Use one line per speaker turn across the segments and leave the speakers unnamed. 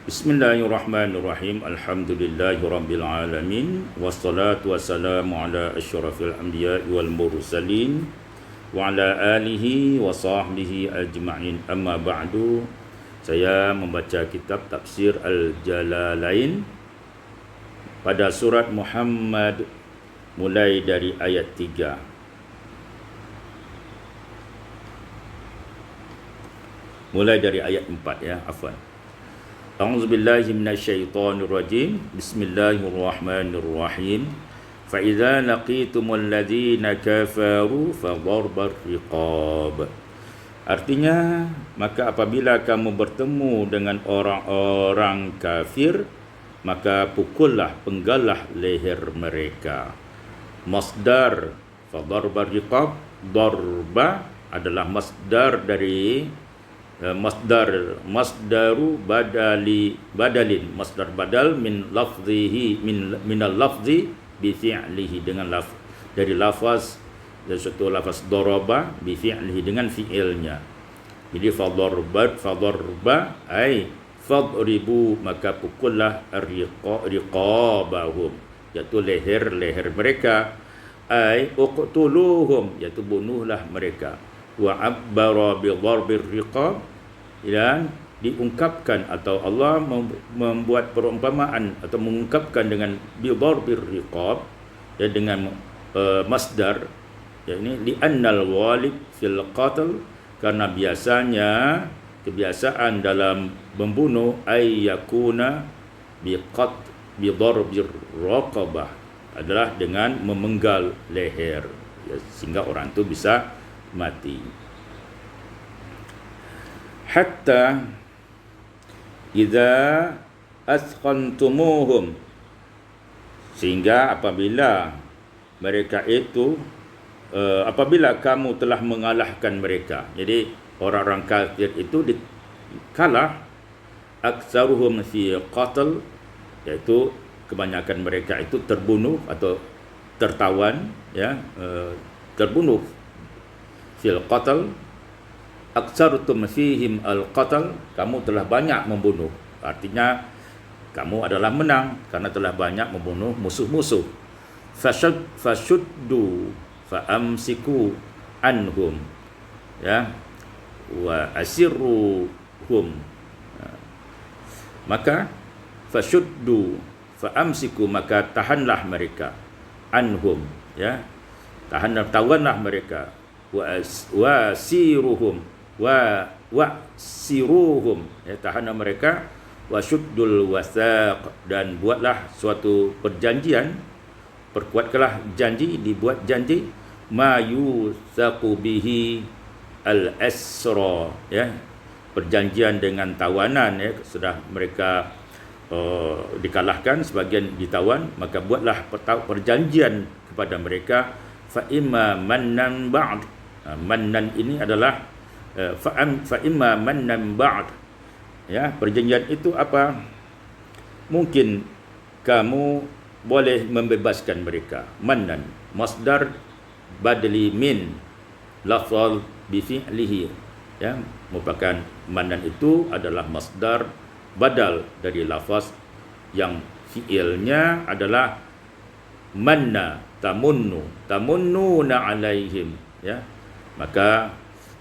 Bismillahirrahmanirrahim. Alhamdulillahirabbil alamin wassalatu wassalamu ala asyrafil anbiya'i wal mursalin wa ala alihi wa sahbihi ajma'in. Amma ba'du. Saya membaca kitab Tafsir Al-Jalalain pada surat Muhammad mulai dari ayat 3. Mulai dari ayat 4 ya, afwan. A'udzubillahi minasyaitonirrajim. Bismillahirrahmanirrahim. Fa idza laqitumul ladzina kafaru fadharbar riqab. Artinya, maka apabila kamu bertemu dengan orang-orang kafir, maka pukullah, penggallah leher mereka. Masdar fadharbar riqab, darba adalah masdar dari masdaru badalin, masdar badal min lafzihi minal lafzi bi fi'lihi, dengan dari lafaz, dari suatu lafaz daraba bi fi'lihi, dengan fi'ilnya. Jadi fadharba ay fadribu, maka pukullah riqabahum, iaitu leher mereka, ay uqtuluhum, iaitu bunuhlah mereka. Wa abbara bi dharbir riqab, dan diungkapkan atau Allah membuat perumpamaan atau mengungkapkan dengan bi dharbir riqab, ya, dengan masdar, yakni li annal ghalib fil qatl, karena biasanya kebiasaan dalam membunuh ay yakuna bi dharbir raqabah, adalah dengan memenggal leher, ya, sehingga orang itu bisa mati. Hatta idza asqantumuhum, sehingga apabila mereka itu apabila kamu telah mengalahkan mereka. Jadi orang-orang kafir itu dikalah, aktsaruhum fi qatl, iaitu kebanyakan mereka itu terbunuh atau tertawan, ya, terbunuh fil qatl, aktsartum fihim al qatl, kamu telah banyak membunuh. Artinya kamu adalah menang karena telah banyak membunuh musuh-musuh. Fashuddu faamsiku anhum, ya, wa asirruhum, maka fashuddu faamsiku, maka tahanlah mereka, anhum, ya, tawanlah mereka, wasiruhum ya, tahanlah mereka, wasyuddul wasaq, dan buatlah suatu perjanjian, perkuatkanlah janji, dibuat janji, ma yusaqu bihi al-asra, ya, perjanjian dengan tawanan, ya, sudah mereka dikalahkan, sebagian ditawan, maka buatlah perjanjian kepada mereka, fa imma mannan ba'd. Mannan ini adalah fa imma mannan ba'd, ya, perjanjian itu apa? Mungkin kamu boleh membebaskan mereka. Mannan masdar badali min lafal bi fi'lihi, ya, merupakan mannan itu adalah masdar badal dari lafaz yang fi'ilnya adalah manna tamunnuna alaihim, ya, maka,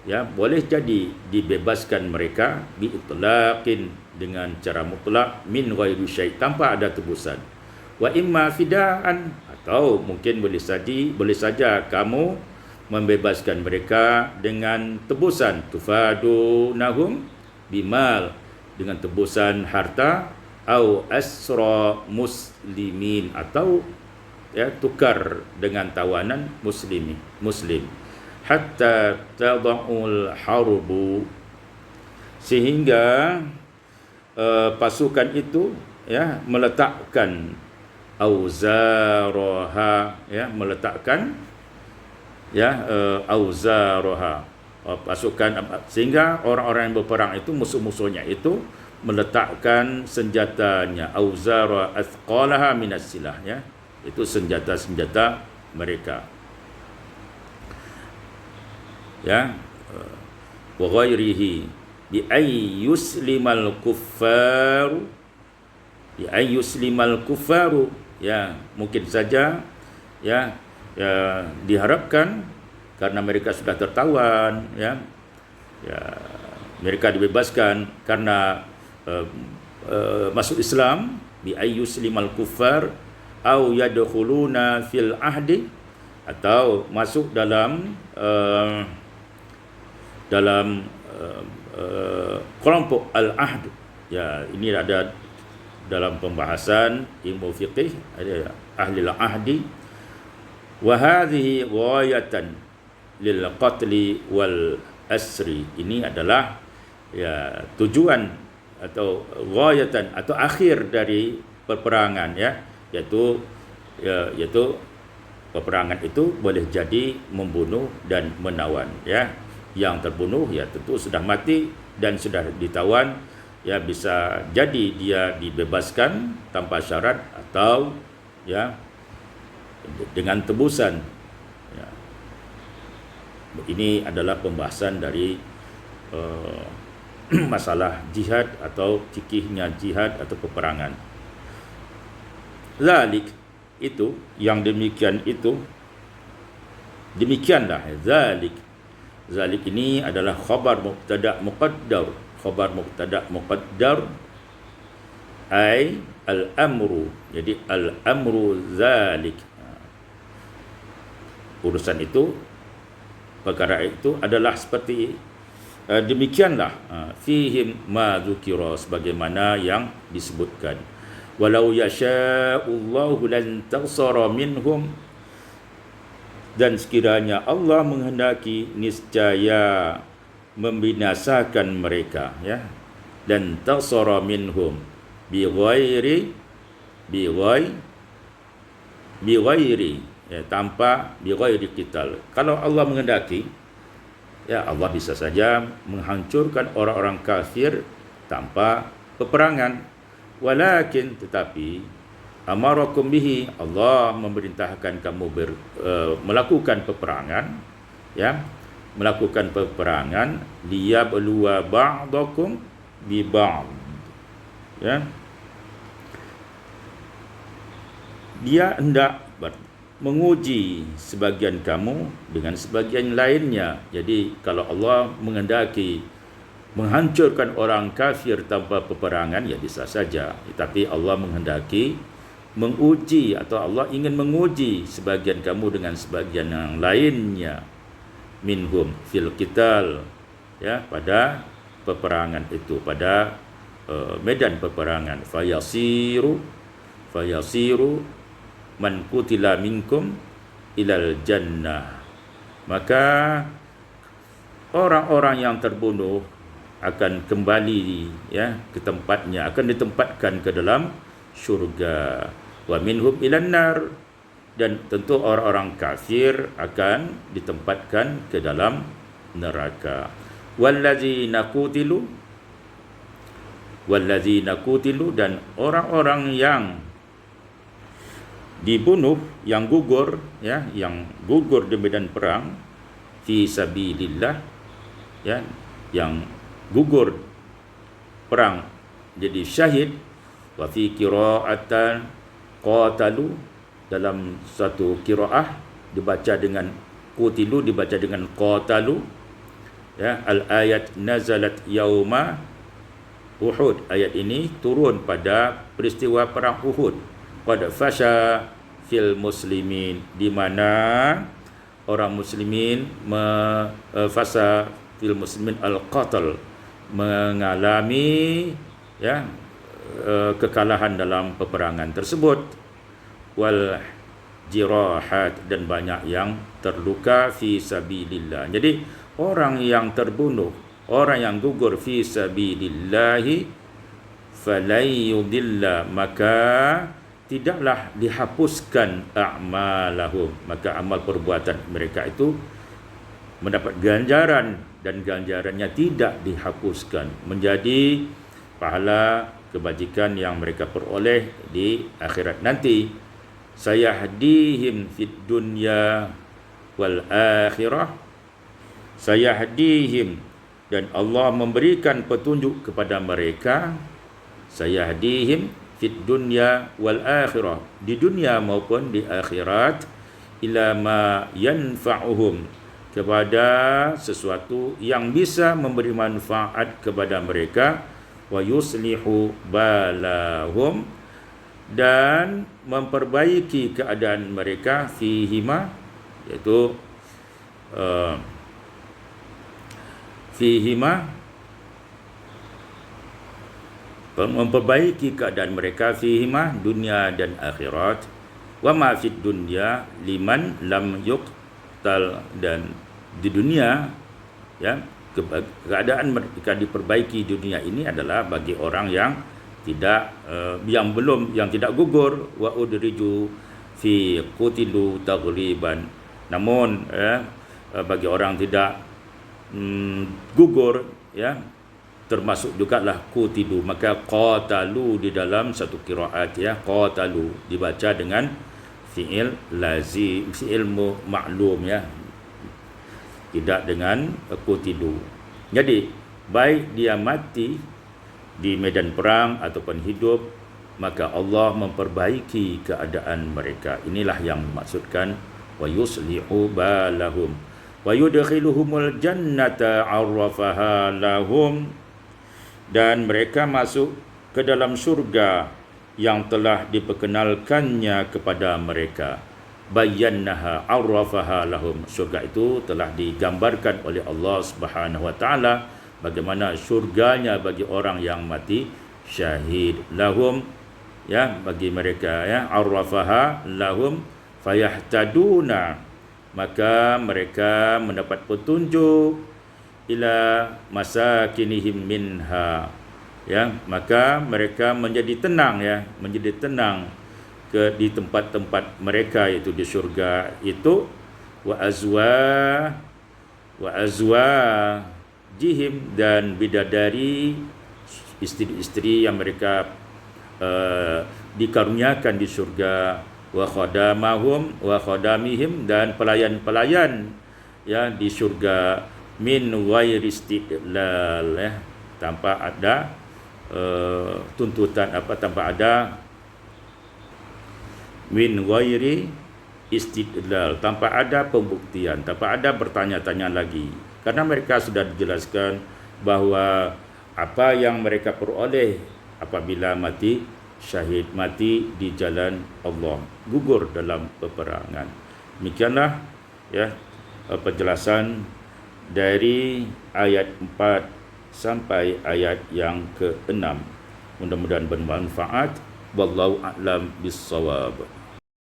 ya, boleh jadi dibebaskan mereka bi itlaqin, dengan cara mutlak, min ghairi syai', tanpa ada tebusan. Wa imma fidaan, atau mungkin boleh saja kamu membebaskan mereka dengan tebusan, tufadunahum bimal, dengan tebusan harta, au asra muslimin, atau, ya, tukar dengan tawanan muslim. Hatta tada'ul harbu, sehingga pasukan itu, ya, meletakkan auzaraha, ya, meletakkan, ya, auzaraha, pasukan, sehingga orang-orang yang berperang itu, musuh-musuhnya itu meletakkan senjatanya, auzara athqalaha minas silah, ya, itu senjata-senjata mereka, ya, wa ghairihi, bi ayyuslimal kuffaru, bi ayyuslimal kuffaru, ya mungkin saja ya, diharapkan karena mereka sudah tertawan, ya mereka dibebaskan karena masuk Islam, bi ayyuslimal kuffar au yadkhuluna fil ahdi, atau masuk dalam kelompok al-ahd. Ya, ini ada dalam pembahasan ilmu fiqih, ada ahli al-ahdi. Wa hadhihi ghayatan lil qatli wal asri. Ini adalah ya tujuan atau ghayatan atau akhir dari peperangan, ya, yaitu peperangan itu boleh jadi membunuh dan menawan, ya. Yang terbunuh ya tentu sudah mati dan sudah ditawan, ya bisa jadi dia dibebaskan tanpa syarat atau ya dengan tebusan, ya. Ini adalah pembahasan dari masalah jihad atau fikihnya jihad atau peperangan. Zalik, itu yang demikian itu, demikianlah zalik. Zalik ini adalah khabar mubtada muqaddar. Khabar mubtada muqaddar ai al-amru. Jadi al-amru zalik, urusan itu, perkara itu adalah seperti demikianlah, fihim ma dzukira, sebagaimana yang disebutkan. Walau yasha'ullahu lan tansara minhum, dan sekiranya Allah menghendaki niscaya membinasakan mereka, ya. Dan tansara minhum bi ghairi ya, tanpa bi ghairi qital. Kalau Allah menghendaki, ya Allah bisa saja menghancurkan orang-orang kafir tanpa peperangan. Walakin, tetapi, amarakum bihi, Allah memerintahkan kamu melakukan peperangan, ya, melakukan peperangan, liyabluwa ba'dakum bi ba'd, ya. Dia hendak menguji sebagian kamu dengan sebagian lainnya. Jadi kalau Allah menghendaki menghancurkan orang kafir tanpa peperangan, ya bisa saja. Tapi Allah menghendaki menguji, atau Allah ingin menguji sebagian kamu dengan sebagian yang lainnya, minhum fil qital, ya, pada peperangan itu, pada medan peperangan. Fayasiru man qutila minkum ilal jannah, maka orang-orang yang terbunuh akan kembali, ya, ke tempatnya, akan ditempatkan ke dalam syurga. Wa minhum ilan nar, dan tentu orang-orang kafir akan ditempatkan ke dalam neraka. Wallazina qutilu, dan orang-orang yang dibunuh, yang gugur, ya, yang gugur di medan perang, fi sabilillah, ya, yang gugur perang jadi syahid. Wa fi qira'atan qatalu, dalam satu qiraah dibaca dengan qutilu, dibaca dengan qatalu, ya. Al ayat nazalat yauma Uhud, ayat ini turun pada peristiwa perang Uhud. Qad fasha fil muslimin, di mana orang muslimin fasa fil muslimin al-qatl, mengalami, ya, kekalahan dalam peperangan tersebut. Wal jirahat, dan banyak yang terluka fi sabilillah. Jadi orang yang terbunuh, orang yang gugur fi sabilillahi, falayudilla, maka tidaklah dihapuskan a'malahum, maka amal perbuatan mereka itu mendapat ganjaran, dan ganjarannya tidak dihapuskan, menjadi pahala kebajikan yang mereka peroleh di akhirat nanti. Sayahdihim fid dunya wal akhirah, sayahdihim, dan Allah memberikan petunjuk kepada mereka, sayahdihim fid dunya wal akhirah, di dunia maupun di akhirat, ila ma yanfa'uhum, kepada sesuatu yang bisa memberi manfaat kepada mereka, wa yuslihu balahum, dan memperbaiki keadaan mereka, fihima, iaitu fihima, memperbaiki keadaan mereka, fihima, dunia dan akhirat, wa ma fid dunya liman lam yuqtal, dan di dunia, ya, keadaan mereka diperbaiki dunia ini adalah bagi orang yang tidak yang tidak gugur, wa udriju fi qutilu taghriban, namun bagi orang tidak gugur, ya, termasuk jugalah qutilu, maka qatalu di dalam satu qiraat, ya, qatalu dibaca dengan fi'il lazim, fi'il ma'lum, ya, tidak dengan qutilu. Jadi baik dia mati di medan perang ataupun hidup, maka Allah memperbaiki keadaan mereka. Inilah yang dimaksudkan wa yuslihu balahum wa yudkhiluhumul jannata 'arrafaha lahum, dan mereka masuk ke dalam surga yang telah diperkenalkannya kepada mereka. Bayyanaha 'arrafaha lahum, surga itu telah digambarkan oleh Allah Subhanahu wa taala bagaimana surganya bagi orang yang mati syahid, lahum, ya, bagi mereka, ya, 'arrafaha lahum fayahtaduna, maka mereka mendapat petunjuk, ila masakinihim minha, ya, maka mereka menjadi tenang, ya, menjadi tenang di tempat-tempat mereka, itu di syurga itu, wa azwajihim, dan bidadari, istri-istri yang mereka dikaruniakan di syurga, wa khadamihim, dan pelayan-pelayan, ya, di syurga, min ghairi istidlal, ya, tanpa ada tuntutan tanpa ada min ghairi istidlal, tanpa ada pembuktian, tanpa ada bertanya-tanya lagi, karena mereka sudah dijelaskan bahawa apa yang mereka peroleh apabila mati syahid, mati di jalan Allah, gugur dalam peperangan. Demikianlah, ya, penjelasan dari ayat 4 sampai ayat yang ke-6. Mudah-mudahan bermanfaat. Wallahu a'lam bissawab.